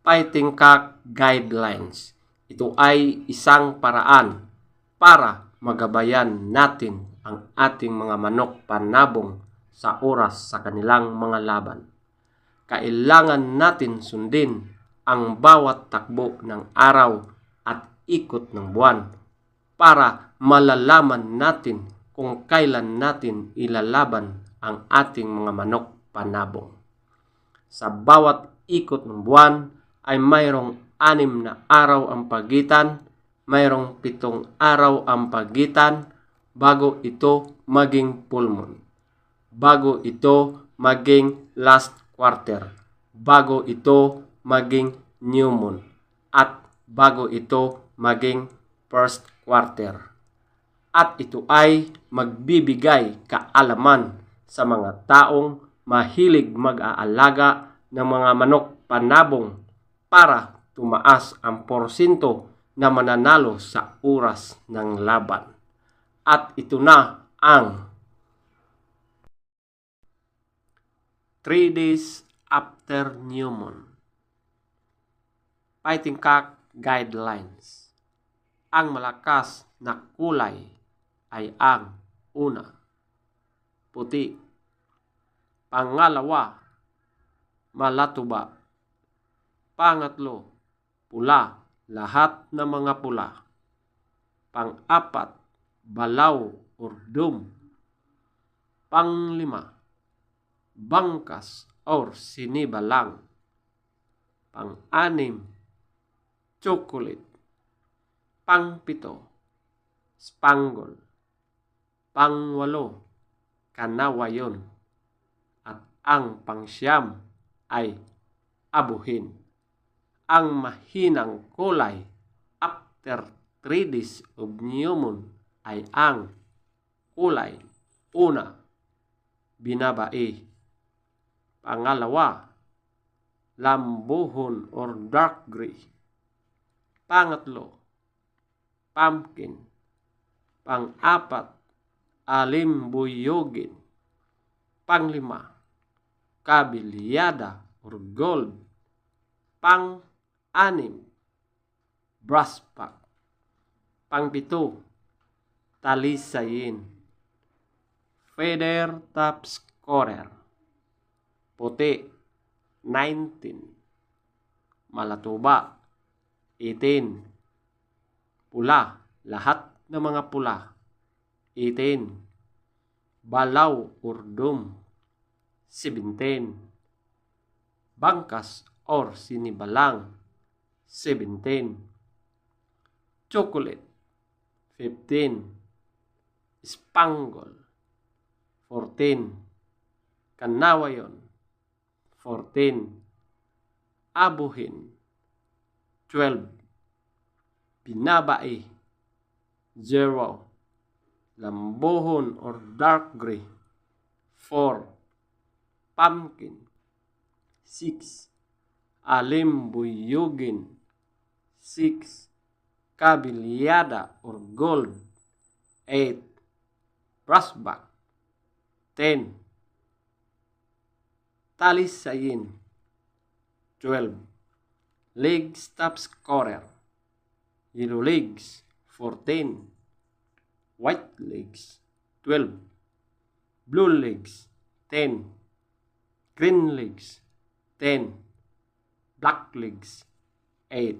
Fighting Cock Guidelines. Ito ay isang paraan para magabayan natin ang ating mga manok panabong sa oras sa kanilang mga laban. Kailangan natin sundin ang bawat takbo ng araw at ikot ng buwan para malalaman natin kung kailan natin ilalaban ang ating mga manok panabong. Sa bawat ikot ng buwan ay mayroong 6 na araw ang pagitan, mayroong 7 araw ang pagitan bago ito maging full moon, bago ito maging last quarter, bago ito maging new moon, at bago ito maging first quarter. At ito ay magbibigay kaalaman sa mga taong mahilig mag-aalaga ng mga manok panabong para tumaas ang porsyento na mananalo sa oras ng laban. At ito na ang 3 days after new moon. Fighting Cock Guidelines. Ang malakas na kulay ay ang una, puti. Pangalawa, malatuba. Pangatlo, pula. Lahat ng mga pula. Pang-apat, balaw or dum. Pang-5, bangkas or sinibalang. Pang-6, chocolate. Pang-7, spangle. Pang-8, kanawayon. At ang pang-9 ay abuhin. Ang mahinang kulay after 3 days of new moon ay ang kulay una, binabae. Pangalawa, lambuhon or dark gray. Pangatlo, pumpkin. Pang-apat, alimbuyogin. Pang-5, kabilyada or gold. Pang-6, brasspack. Pang-7, talisayin. Feather top scorer. Puti, 19. Malatuba, 18. Pula, lahat ng mga pula, 18. Balaw or dum, 17. Bangkas or sinibalang, 17. Chocolate, 15. Spangle, 14. Kanawayon, 14. Abuhin, 12. Binabae, 0. Lambuhon or dark gray, 4. Pumpkin, 6. Alimbuyugin, 6. Kabilyada or gold, 8. Brassback, 10. Talisayin, 12. Legs top scorer, yellow legs, 14. White legs, 12. Blue legs, 10. Green legs, 10. Black legs, 8.